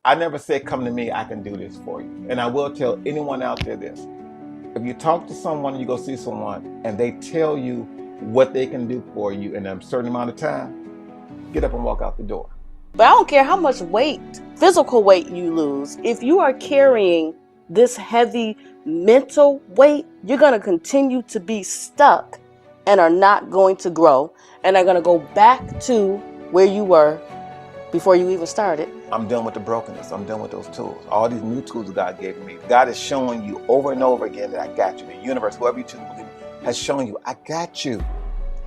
I never said, come to me, I can do this for you. And I will tell anyone out there this. If you talk to someone, you go see someone, and they tell you what they can do for you in a certain amount of time, get up and walk out the door. But I don't care how much weight, physical weight you lose. If you are carrying this heavy mental weight, you're going to continue to be stuck and are not going to grow and are going to go back to where you were before you even started. I'm done with the brokenness. I'm done with those tools. All these new tools that God gave me. God is showing you over and over again that I got you. The universe, whoever you choose to believe, has shown you, I got you.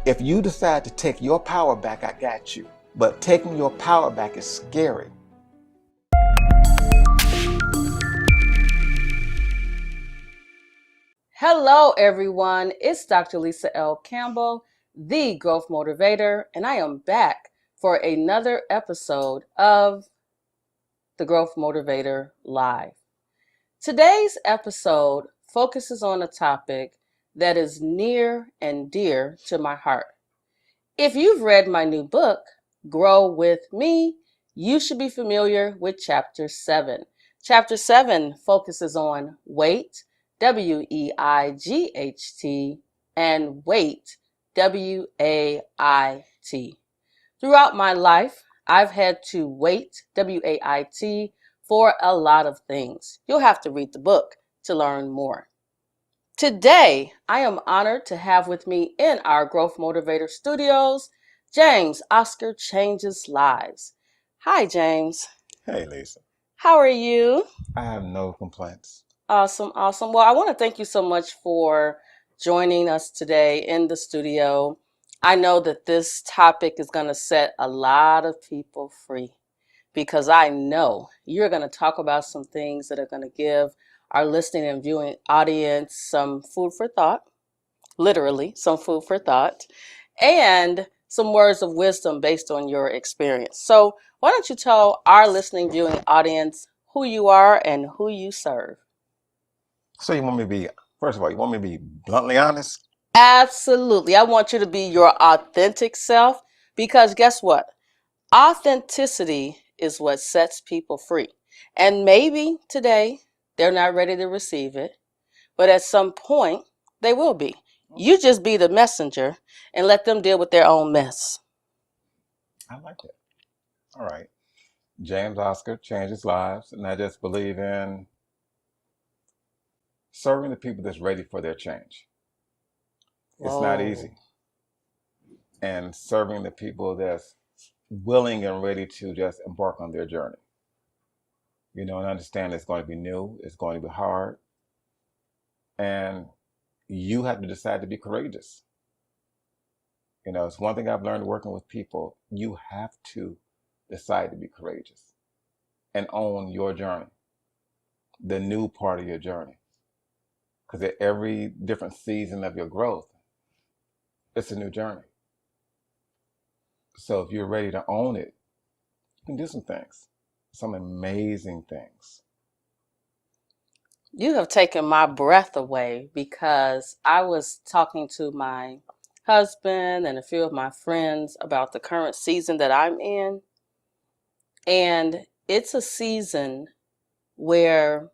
If you decide to take your power back, I got you. But taking your power back is scary. Hello, everyone. It's Dr. Lisa L. Campbell, the Growth Motivator, and I am back for another episode of the Growth Motivator Live. Today's episode focuses on a topic that is near and dear to my heart. If you've read my new book, Grow With Me, you should be familiar with Chapter 7. Chapter 7 focuses on weight, WEIGHT, and weight, WAIT. Throughout my life, I've had to wait, WAIT, for a lot of things. You'll have to read the book to learn more. Today, I am honored to have with me in our Growth Motivator studios, James Oscar Changes Lives. Hi, James. Hey, Lisa. How are you? I have no complaints. Awesome, awesome. Well, I want to thank you so much for joining us today in the studio. I know that this topic is going to set a lot of people free because I know you're going to talk about some things that are going to give our listening and viewing audience some food for thought, literally some food for thought, and some words of wisdom based on your experience. So why don't you tell our listening, viewing audience who you are and who you serve? So you want me to be, first of all, you want me to be bluntly honest? Absolutely. I want you to be your authentic self because guess what? Authenticity is what sets people free. And maybe today they're not ready to receive it, but at some point they will be. You just be the messenger and let them deal with their own mess. I like it. All right. James Oscar changes lives, and I just believe in serving the people that's ready for their change. It's not Whoa. easy. And serving the people that's willing and ready to just embark on their journey. You know, and understand it's going to be new, it's going to be hard, and you have to decide to be courageous. You know, it's one thing I've learned working with people. You have to decide to be courageous and own your journey, the new part of your journey. Because at every different season of your growth, it's a new journey. So if you're ready to own it, you can do some things, some amazing things. You have taken my breath away because I was talking to my husband and a few of my friends about the current season that I'm in. And it's a season where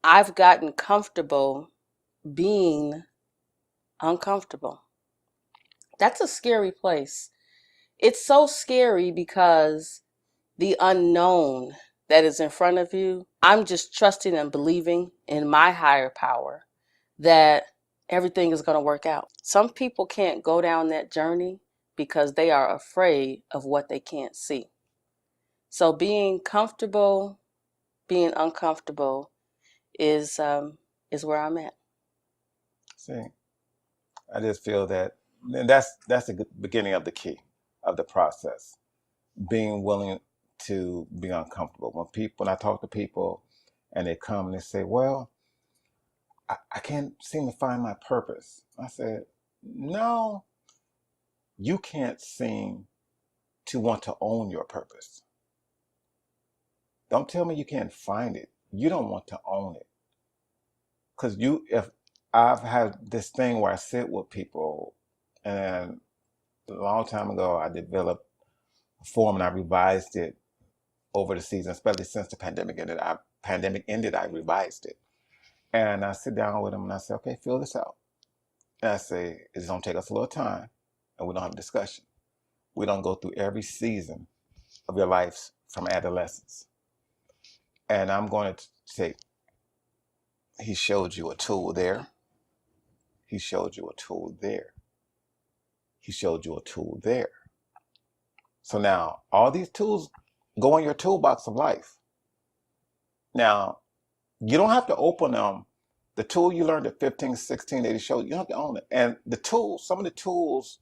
I've gotten comfortable being uncomfortable. That's a scary place. It's so scary because the unknown that is in front of you, I'm just trusting and believing in my higher power that everything is going to work out. Some people can't go down that journey because they are afraid of what they can't see. So being comfortable, being uncomfortable is where I'm at. See, I just feel that, and that's the beginning of the key of the process. Being willing to be uncomfortable. When I talk to people and they come and they say, well, I can't seem to find my purpose. I said, no, you can't seem to want to own your purpose. Don't tell me you can't find it. You don't want to own it. Because if I've had this thing where I sit with people, and a long time ago I developed a form and I revised it over the season, especially since the pandemic ended. I revised it, and I sit down with them and I say, okay, fill this out. And I say, it's gonna take us a little time, and we don't have a discussion. We don't go through every season of your life from adolescence. And I'm going to say, he showed you a tool there. He showed you a tool there. He showed you a tool there. So now all these tools go in your toolbox of life. Now, you don't have to open them. The tool you learned at 15, 16 that he showed, you don't have to own it. And the tools, some of the tools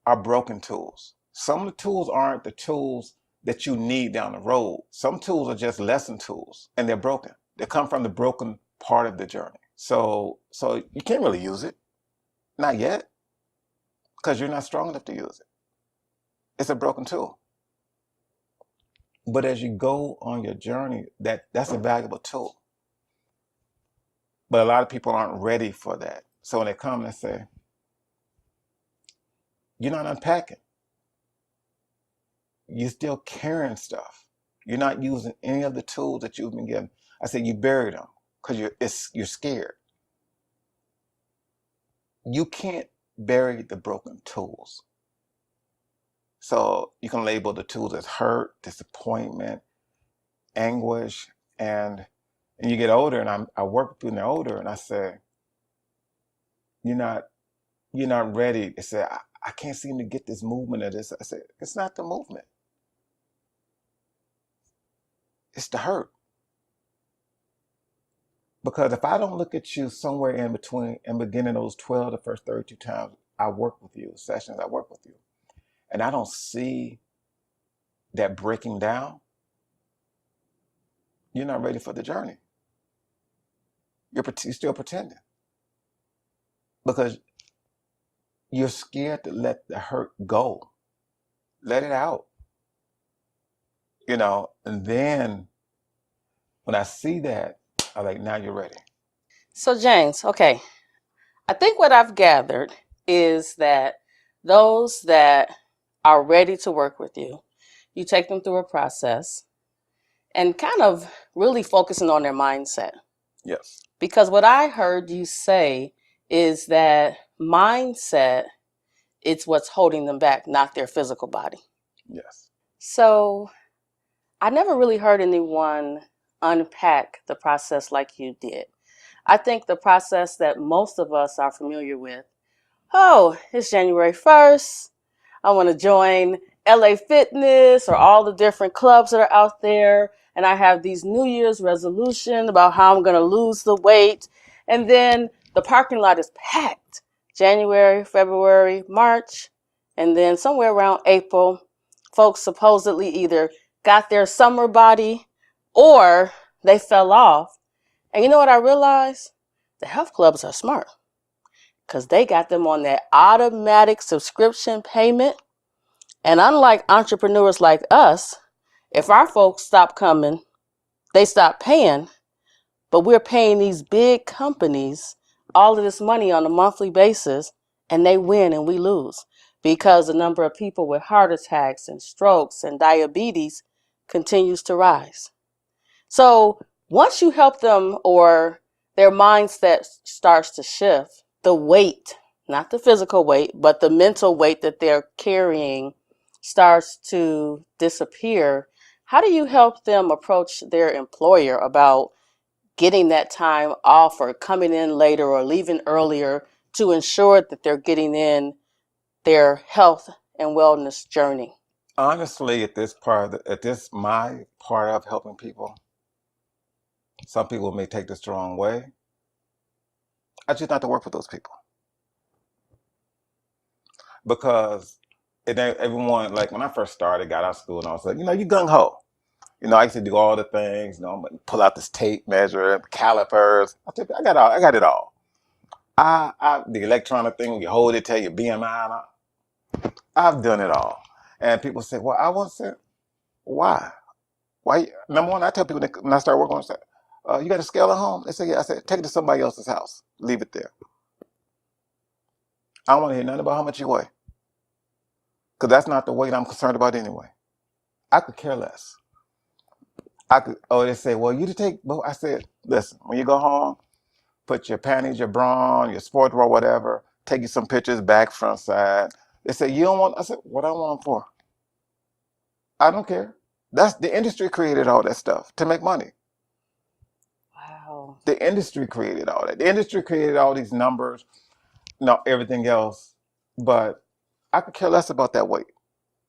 are broken tools. Some of the tools aren't the tools that you need down the road. Some tools are just lesson tools, and they're broken. They come from the broken part of the journey. So you can't really use it. Not yet, because you're not strong enough to use it. It's a broken tool. But as you go on your journey, that's a valuable tool. But a lot of people aren't ready for that. So when they come and say, you're not unpacking. You're still carrying stuff. You're not using any of the tools that you've been given. I said you buried them because you're scared. You can't bury the broken tools. So you can label the tools as hurt, disappointment, anguish, and you get older, and I work with people and they're older, and I say, you're not ready. They say, I can't seem to get this movement of this. I said, it's not the movement. It's the hurt. Because if I don't look at you somewhere in between and beginning those 12 the first 32 times I work with you, sessions I work with you, and I don't see that breaking down, you're not ready for the journey. You're still pretending. Because you're scared to let the hurt go. Let it out. And then when I see that, I'm like, now you're ready. So James, okay, I think what I've gathered is that those that are ready to work with you, you take them through a process and kind of really focusing on their mindset. Yes. Because what I heard you say is that mindset is what's holding them back, not their physical body. Yes. So I never really heard anyone unpack the process like you did. I think the process that most of us are familiar with, oh, it's January 1st. I want to join LA Fitness or all the different clubs that are out there. And I have these New Year's resolutions about how I'm going to lose the weight. And then the parking lot is packed. January, February, March, and then somewhere around April, folks supposedly either got their summer body or they fell off. And you know what I realized? The health clubs are smart because they got them on that automatic subscription payment. And unlike entrepreneurs like us, if our folks stop coming, they stop paying, but we're paying these big companies all of this money on a monthly basis, and they win and we lose because the number of people with heart attacks and strokes and diabetes continues to rise. So once you help them or their mindset starts to shift, the weight, not the physical weight, but the mental weight that they're carrying starts to disappear. How do you help them approach their employer about getting that time off or coming in later or leaving earlier to ensure that they're getting in their health and wellness journey? Honestly, my part of helping people, some people may take this the wrong way. I choose not to work with those people. Because everyone, like when I first started, got out of school, and I was like, you gung ho. I used to do all the things. I'm gonna pull out this tape measure, calipers. I got it all. The electronic thing, you hold it, tell your BMI. I've done it all. And people say, well, I want to say, why? Why? Number one, I tell people when I start working on it, you got a scale at home? They say, yeah. I said, take it to somebody else's house. Leave it there. I don't want to hear nothing about how much you weigh. Because that's not the weight I'm concerned about anyway. I could care less. I could, oh, they say, well, you to take, well, I said, listen, when you go home, put your panties, your bra on, your sports bra, whatever, take you some pictures back, front, side. They say, you don't want, I said, what I want them for? I don't care. That's the industry created all that stuff to make money. Wow. The industry created all that. The industry created all these numbers, everything else. But I could care less about that weight.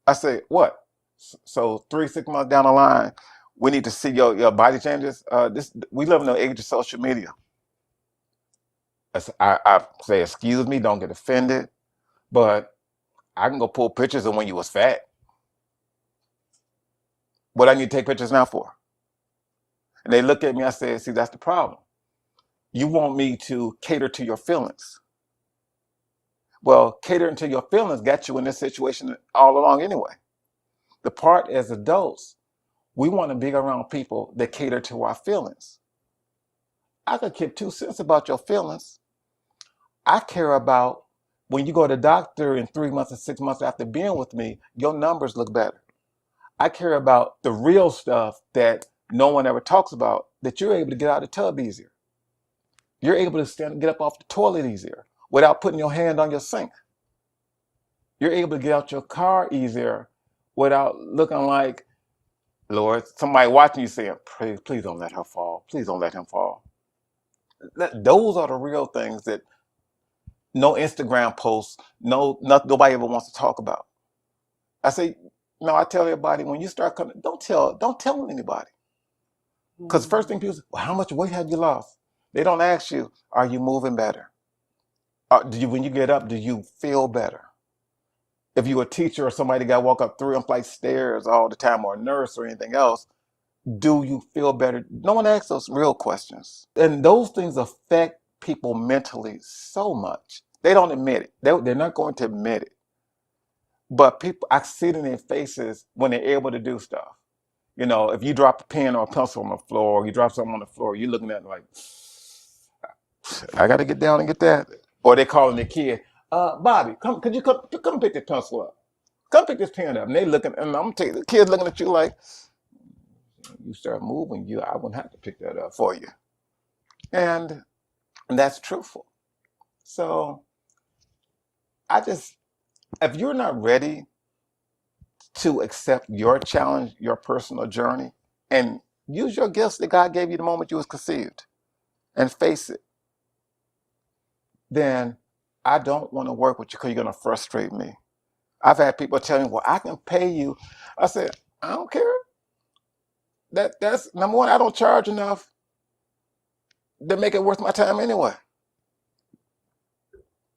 I say, what? So 3, 6 months down the line, we need to see your body changes. We live in the age of social media. I say, excuse me, don't get offended, but I can go pull pictures of when you was fat. What I need to take pictures now for? And they look at me, I say, see, that's the problem. You want me to cater to your feelings. Well, catering to your feelings got you in this situation all along anyway. The part as adults, we want to be around people that cater to our feelings. I could give 2 cents about your feelings. I care about when you go to the doctor in 3 months and 6 months after being with me, your numbers look better. I care about the real stuff that no one ever talks about, that you're able to get out of the tub easier. You're able to stand and get up off the toilet easier without putting your hand on your sink. You're able to get out your car easier without looking like, Lord, somebody watching you saying, please don't let her fall. Please don't let him fall. Those are the real things that no Instagram posts, nobody ever wants to talk about. I say, I tell everybody, when you start coming, don't tell anybody. Because the first thing people say, well, how much weight have you lost? They don't ask you, are you moving better? When you get up, do you feel better? If you're a teacher or somebody got to walk up 3 flight stairs all the time, or a nurse or anything else, do you feel better? No one asks those real questions. And those things affect people mentally so much. They don't admit it. They're not going to admit it. But people, I see it in their faces when they're able to do stuff. If you drop a pen or a pencil on the floor, or you drop something on the floor, you're looking at it like, I got to get down and get that. Or they calling their kid, Bobby, could you come pick this pencil up? Come pick this pen up. And they looking, and I'm taking the kids looking at you like, you start moving, I wouldn't have to pick that up for you. And that's truthful. So if you're not ready to accept your challenge, your personal journey, and use your gifts that God gave you the moment you was conceived, and face it, then I don't want to work with you because you're going to frustrate me. I've had people tell me, well, I can pay you. I said, I don't care. That's number one, I don't charge enough to make it worth my time anyway.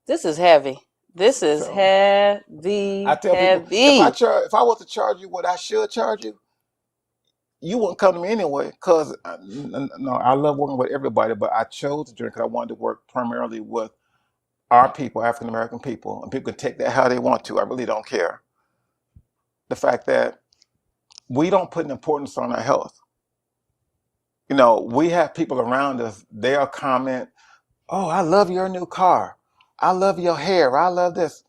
This is heavy. This is So heavy, I tell people, if heavy. I was to charge you what I should charge you, you wouldn't come to me anyway. Because no, I love working with everybody, but I chose to drink because I wanted to work primarily with our people, African American people, and people can take that how they want to. I really don't care. The fact that we don't put an importance on our health. We have people around us, they'll comment, oh, I love your new car. I love your hair. I love this.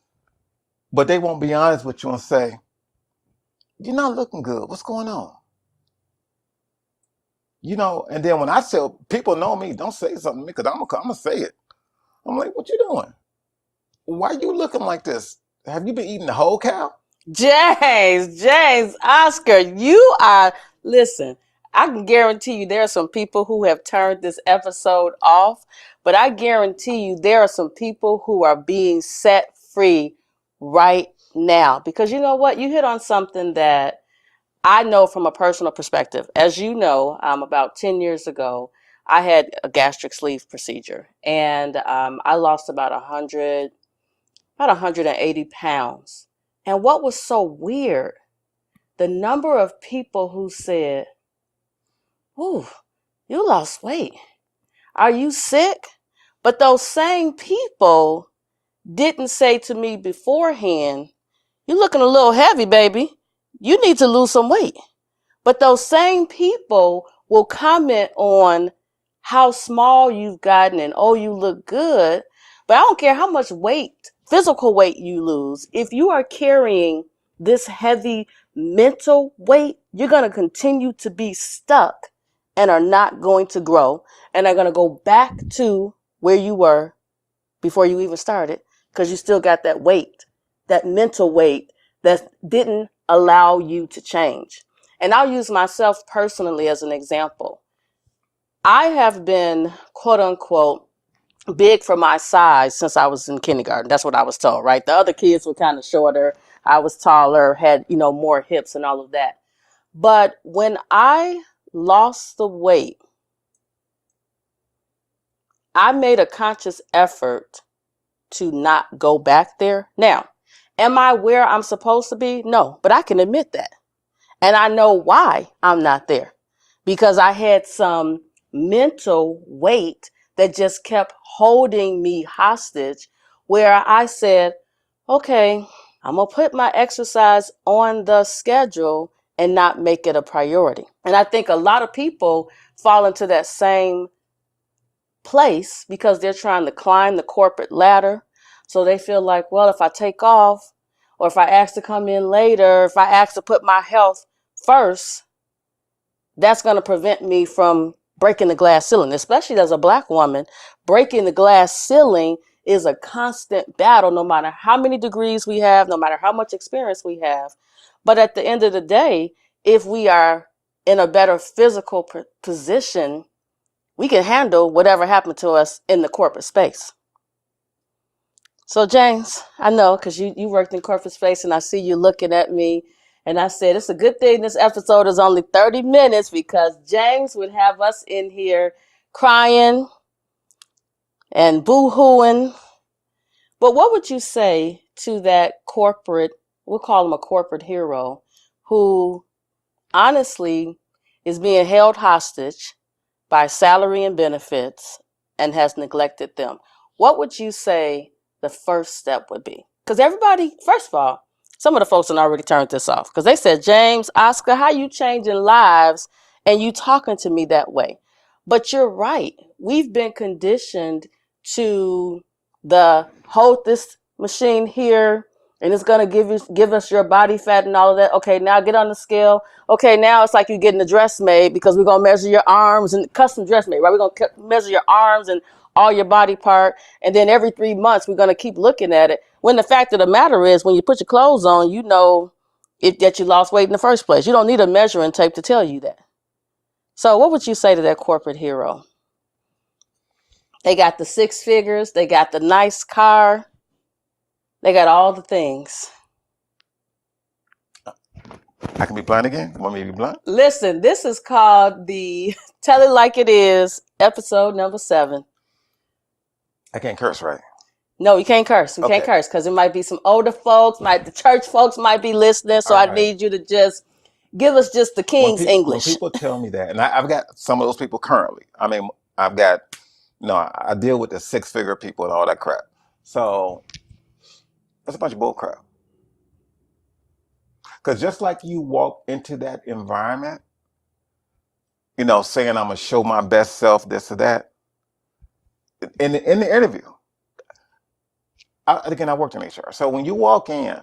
But they won't be honest with you and say, you're not looking good. What's going on? And then when I tell people know me, don't say something to me because I'm going to say it. I'm like, what you doing? Why are you looking like this? Have you been eating the whole cow? James, Oscar, listen, I can guarantee you there are some people who have turned this episode off, but I guarantee you there are some people who are being set free right now. Because you know what? You hit on something that I know from a personal perspective. As you know, about 10 years ago, I had a gastric sleeve procedure, and I lost about 180 pounds. And what was so weird, the number of people who said, "Ooh, you lost weight. Are you sick?" But those same people didn't say to me beforehand, "You're looking a little heavy, baby. You need to lose some weight." But those same people will comment on how small you've gotten and, oh, you look good. But I don't care how much weight, physical weight you lose. If you are carrying this heavy mental weight, you're going to continue to be stuck and are not going to grow and are going to go back to where you were before you even started, because you still got that weight, that mental weight that didn't allow you to change. And I'll use myself personally as an example. I have been, quote unquote, big for my size since I was in kindergarten. That's what I was told, right? The other kids were kind of shorter. I was taller, had, more hips and all of that. But when I lost the weight, I made a conscious effort to not go back there. Now, am I where I'm supposed to be? No, but I can admit that. And I know why I'm not there, because I had some mental weight that just kept holding me hostage, where I said, okay, I'm going to put my exercise on the schedule and not make it a priority. And I think a lot of people fall into that same place because they're trying to climb the corporate ladder. So they feel like, well, if I take off, or if I ask to come in later, if I ask to put my health first, that's going to prevent me from breaking the glass ceiling. Especially as a Black woman, breaking the glass ceiling is a constant battle, no matter how many degrees we have, no matter how much experience we have. But at the end of the day, if we are in a better physical position, we can handle whatever happened to us in the corporate space. So James, I know, because you worked in corporate space and I see you looking at me, and I said, it's a good thing this episode is only 30 minutes, because James would have us in here crying and boo-hooing. But what would you say to that corporate, we'll call him a corporate hero, who honestly is being held hostage by salary and benefits and has neglected them? What would you say the first step would be? Because everybody, first of all, some of the folks have already turned this off because they said, James, Oscar, how you changing lives and you talking to me that way? But you're right. We've been conditioned to the hold this machine here and it's going to give us your body fat and all of that. Okay, now get on the scale. Okay, now it's like you're getting a dress made, because we're going to measure your arms, and custom dress made, right? We're going to measure your arms and all your body part. And then every 3 months, we're going to keep looking at it. When the fact of the matter is, when you put your clothes on, you know that you lost weight in the first place. You don't need a measuring tape to tell you that. So what would you say to that corporate hero? They got the 6 figures. They got the nice car. They got all the things. I can be blunt again? You want me to be blunt? Listen, this is called the Tell It Like It Is, episode number 7. I can't curse, right? No, you can't curse. We can't curse because it might be some older folks, the church folks might be listening. So I need you to just give us just the King's English. When people tell me that, and I've got some of those people currently. I mean, I've got, I deal with the 6-figure people and all that crap. So that's a bunch of bull crap. Because just like you walk into that environment, saying I'm going to show my best self, this or that, in the interview, again, I worked in HR. So when you walk in,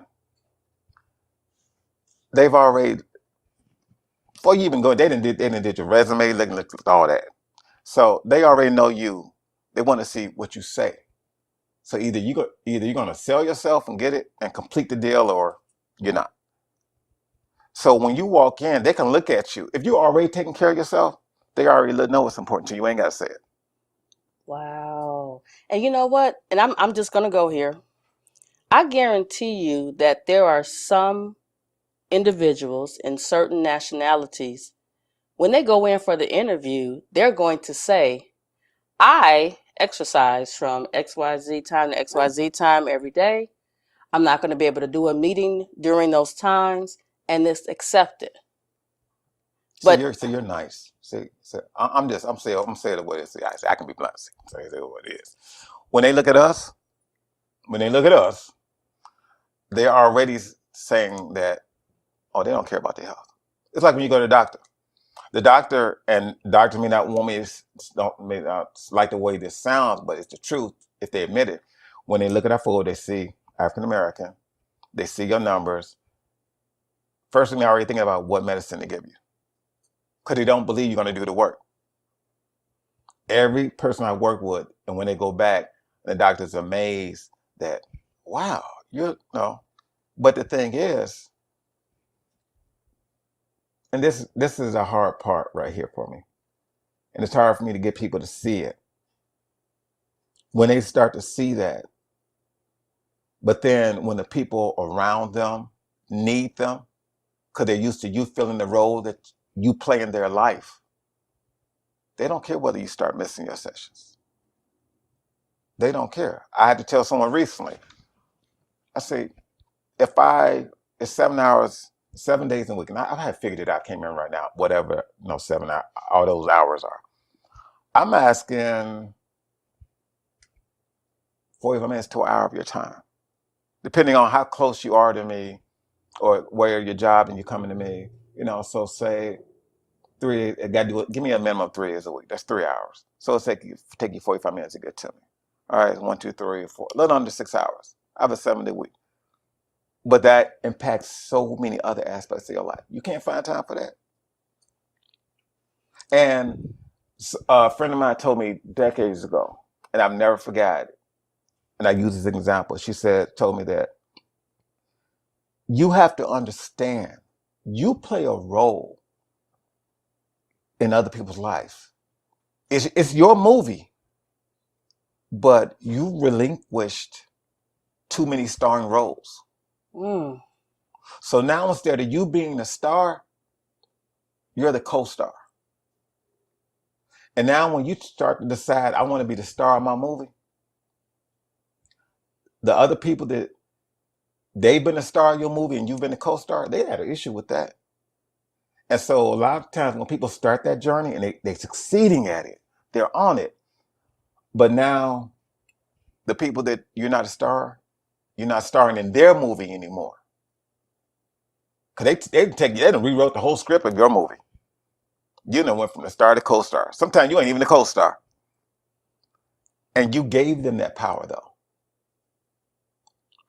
they've already, before you even go, they didn't did your resume, look at all that. So they already know you. They want to see what you say. So either you're going to sell yourself and get it and complete the deal, or you're not. So when you walk in, they can look at you. If you're already taking care of yourself, they already know what's important to you. You ain't got to say it. Wow. And you know what? And I'm just going to go here. I guarantee you that there are some individuals in certain nationalities, when they go in for the interview, they're going to say, I exercise from XYZ time to XYZ time every day. I'm not going to be able to do a meeting during those times, and it's accepted. But you're nice. I'm saying it what it is. I can be blunt. Say what it is. When they look at us, they're already saying that, oh, they don't care about their health. It's like when you go to the doctor. The doctor may not want me to may not like the way this sounds, but it's the truth if they admit it. When they look at our photo, they see African American, they see your numbers, first thing they're already thinking about what medicine to give you because they don't believe you're going to do the work. Every person I work with, and when they go back, the doctor's amazed that, wow, you're no. But the thing is, and this is a hard part right here for me, and it's hard for me to get people to see it. When they start to see that, but then when the people around them need them, because they're used to you filling the role that you play in their life, they don't care whether you start missing your sessions. They don't care. I had to tell someone recently, I say, it's 7 hours, 7 days a week, and I had figured it out, I can't remember right now, whatever, 7 hours, all those hours are. I'm asking 45 minutes to an hour of your time, depending on how close you are to me or where your job and you're coming to me, so say 3, it got to do it, give me a minimum of 3 days a week. That's 3 hours. So it'll take you 45 minutes to get to me. All right, 1, 2, 3, 4, a little under 6 hours. I have a 7-day week. But that impacts so many other aspects of your life. You can't find time for that. And a friend of mine told me decades ago, and I've never forgot it, and I use this as an example. She told me that you have to understand, you play a role in other people's life. It's your movie, but you relinquished too many starring roles. Mm. So now instead of you being the star, you're the co-star. And now when you start to decide, I want to be the star of my movie, the other people that they've been the star of your movie and you've been the co-star, they had an issue with that. And so a lot of times when people start that journey and they're succeeding at it, they're on it. But now the people that you're not a star, you're not starring in their movie anymore. Because they done rewrote the whole script of your movie. You done went from the star to co-star. Sometimes you ain't even the co-star. And you gave them that power though.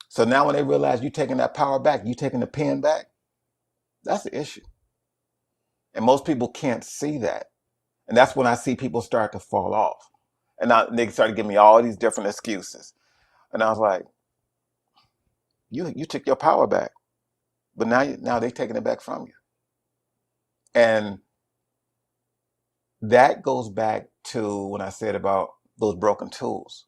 So now when they realize you taking that power back, you taking the pen back, that's the issue. And most people can't see that. And that's when I see people start to fall off. And they started giving me all these different excuses. And I was like, you took your power back. But now they're taking it back from you. And that goes back to when I said about those broken tools.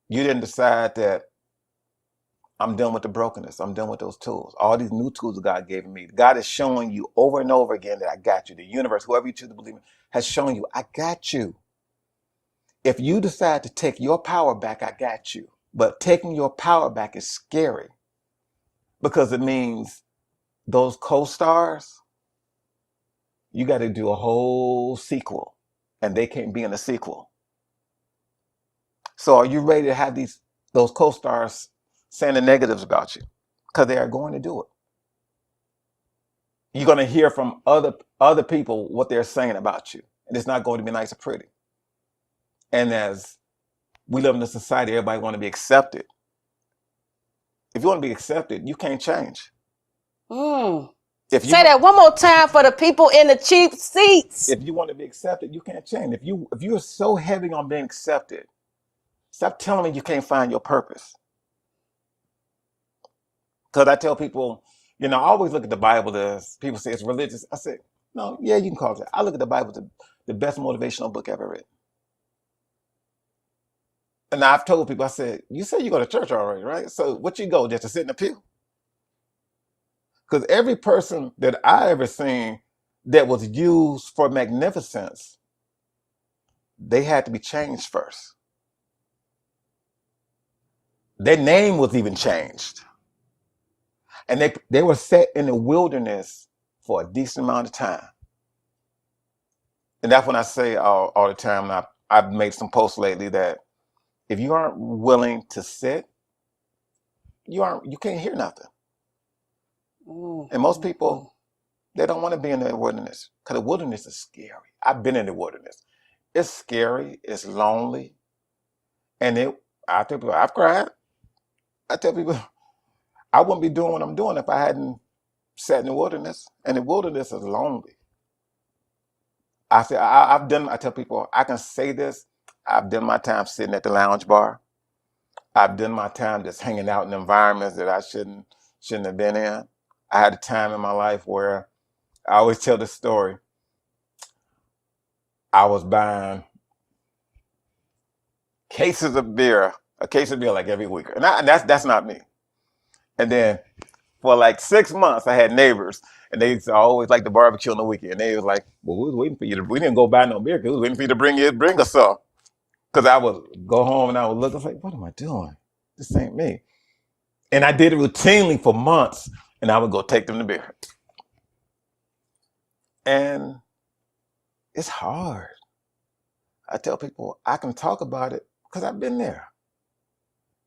You didn't decide that I'm done with the brokenness. I'm done with those tools. All these new tools that God gave me. God is showing you over and over again that I got you. The universe, whoever you choose to believe in, has shown you, I got you. If you decide to take your power back, I got you. But taking your power back is scary because it means those co-stars, you got to do a whole sequel and they can't be in the sequel. So are you ready to have those co-stars saying the negatives about you? Because they are going to do it. You're going to hear from other people what they're saying about you. And it's not going to be nice or pretty. And as we live in a society, everybody want to be accepted. If you want to be accepted, you can't change. Mm. If Say that one more time for the people in the cheap seats. If you want to be accepted, you can't change. If you're so heavy on being accepted, stop telling me you can't find your purpose. Because I tell people, I always look at the Bible as people say it's religious. I say, no, yeah, you can call it that. I look at the Bible as the best motivational book ever written. And I've told people, I said, you say you go to church already, right? So what you go, just to sit in the pew? Because every person that I ever seen that was used for magnificence, they had to be changed first. Their name was even changed. And they were set in the wilderness for a decent amount of time. And that's when I say all the time, and I've made some posts lately that if you aren't willing to sit, you can't hear nothing. And most people, they don't want to be in the wilderness because the wilderness is scary. I've been in the wilderness. It's scary. It's lonely. And I tell people, I've cried. I tell people, I wouldn't be doing what I'm doing if I hadn't sat in the wilderness. And the wilderness is lonely. I've done, I tell people, I can say this. I've done my time sitting at the lounge bar. I've done my time just hanging out in environments that I shouldn't have been in. I had a time in my life where I always tell this story. I was buying cases of beer, a case of beer like every week. And that's not me. And then for like 6 months, I had neighbors, and they used to always like the barbecue on the weekend. They was like, "Well, we was waiting for you to. We didn't go buy no beer. 'Cause we was waiting for you to bring us some." Because I would go home and I would look. I was like, "What am I doing? This ain't me." And I did it routinely for months, and I would go take them the beer. And it's hard. I tell people I can talk about it because I've been there.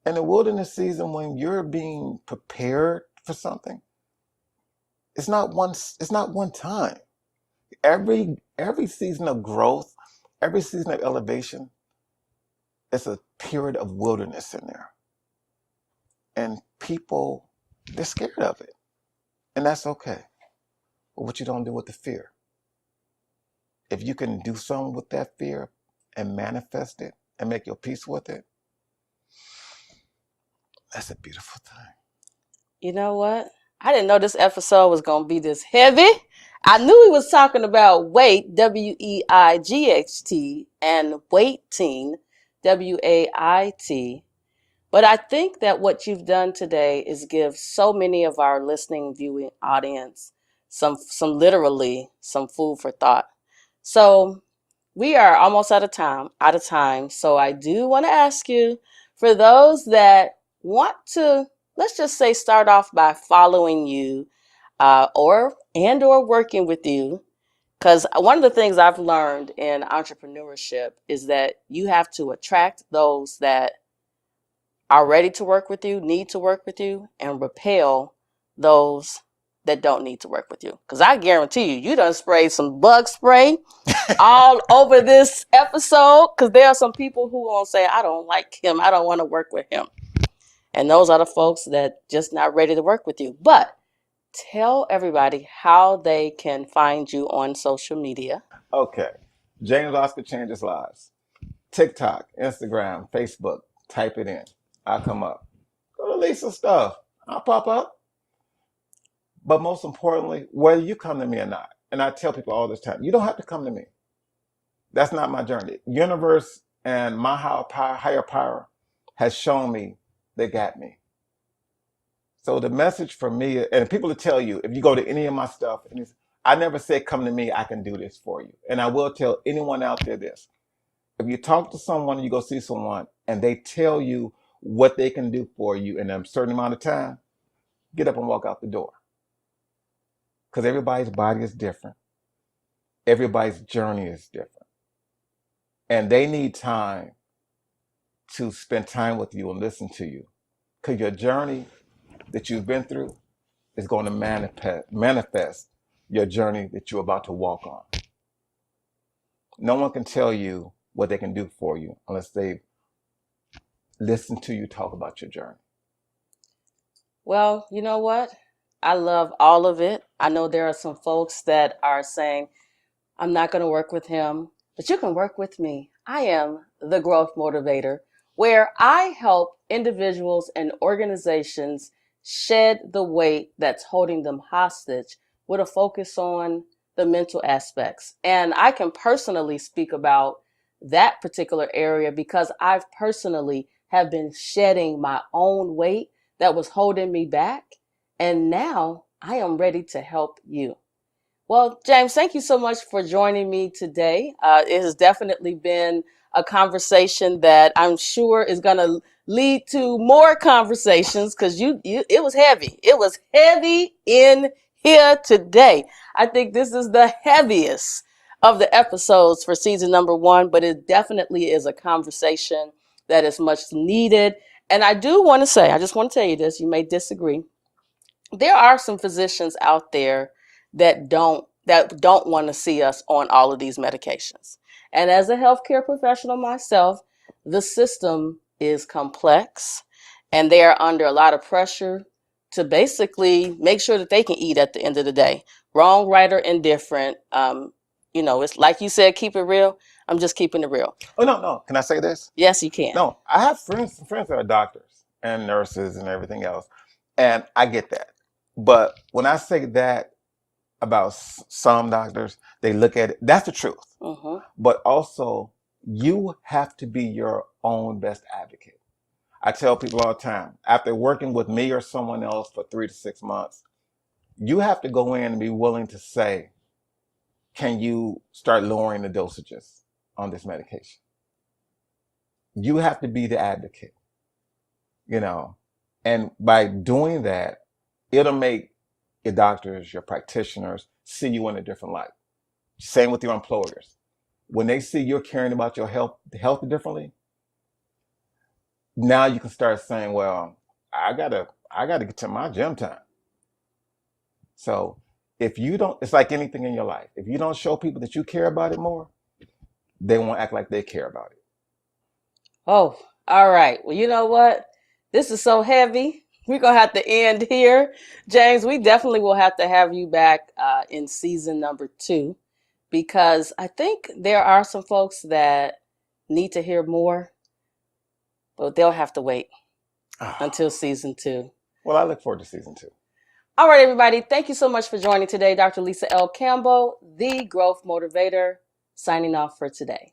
In the wilderness season, when you're being prepared for something, it's not one. It's not one time. Every season of growth, every season of elevation, it's a period of wilderness in there. And people, they're scared of it. And that's okay. But what you don't do with the fear. If you can do something with that fear and manifest it and make your peace with it, that's a beautiful thing. You know what? I didn't know this episode was going to be this heavy. I knew he was talking about weight, WEIGHT, and waiting, WAIT. But I think that what you've done today is give so many of our listening, viewing audience some literally some food for thought. So we are almost out of time. So I do want to ask you, for those that want to, let's just say, start off by following you, or working with you, because one of the things I've learned in entrepreneurship is that you have to attract those that are ready to work with you, need to work with you, and repel those that don't need to work with you. Because I guarantee you done sprayed some bug spray all over this episode, because there are some people who won't say, I don't like him, I don't want to work with him. And those are the folks that just not ready to work with you. But tell everybody how they can find you on social media. Okay. James Oscar Changes Lives. TikTok, Instagram, Facebook. Type it in. I'll come up. Go to Lisa's stuff. I'll pop up. But most importantly, whether you come to me or not, and I tell people all this time, you don't have to come to me. That's not my journey. Universe and my higher power has shown me they got me. So the message for me, and people will tell you, if you go to any of my stuff, and I never say, come to me, I can do this for you. And I will tell anyone out there this. If you talk to someone, you go see someone, and they tell you what they can do for you in a certain amount of time, get up and walk out the door. Because everybody's body is different. Everybody's journey is different. And they need time to spend time with you and listen to you. Because your journey that you've been through is going to manifest your journey that you're about to walk on. No one can tell you what they can do for you unless they listen to you talk about your journey. Well, you know what? I love all of it. I know there are some folks that are saying, I'm not going to work with him, but you can work with me. I am the growth motivator, where I help individuals and organizations shed the weight that's holding them hostage with a focus on the mental aspects. And I can personally speak about that particular area because I've personally have been shedding my own weight that was holding me back. And now I am ready to help you. Well, James, thank you so much for joining me today. It has definitely been a conversation that I'm sure is going to lead to more conversations, because it was heavy. It was heavy in here today. I think this is the heaviest of the episodes for season number 1, but it definitely is a conversation that is much needed. And I just want to tell you this, you may disagree. There are some physicians out there that don't want to see us on all of these medications. And as a healthcare professional myself, the system is complex and they are under a lot of pressure to basically make sure that they can eat at the end of the day. Wrong, right, or indifferent. It's like you said, keep it real. I'm just keeping it real. Oh, no. Can I say this? Yes, you can. No, I have friends that are doctors and nurses and everything else. And I get that. But when I say that about some doctors, they look at it, that's the truth. Mm-hmm. But also, you have to be your own best advocate. I tell people all the time, after working with me or someone else for 3 to 6 months, you have to go in and be willing to say, can you start lowering the dosages on this medication? You have to be the advocate, and by doing that, it'll make your doctors, your practitioners see you in a different light. Same with your employers. When they see you're caring about your health differently, now you can start saying, well, I gotta get to my gym time. So if you don't, it's like anything in your life. If you don't show people that you care about it more, they won't act like they care about it. Oh, all right. Well, you know what? This is so heavy. We're going to have to end here. James, we definitely will have to have you back in season number 2, because I think there are some folks that need to hear more, but they'll have to wait until season 2. Well, I look forward to season 2. All right, everybody. Thank you so much for joining today. Dr. Lisa L. Campbell, the Growth Motivator, signing off for today.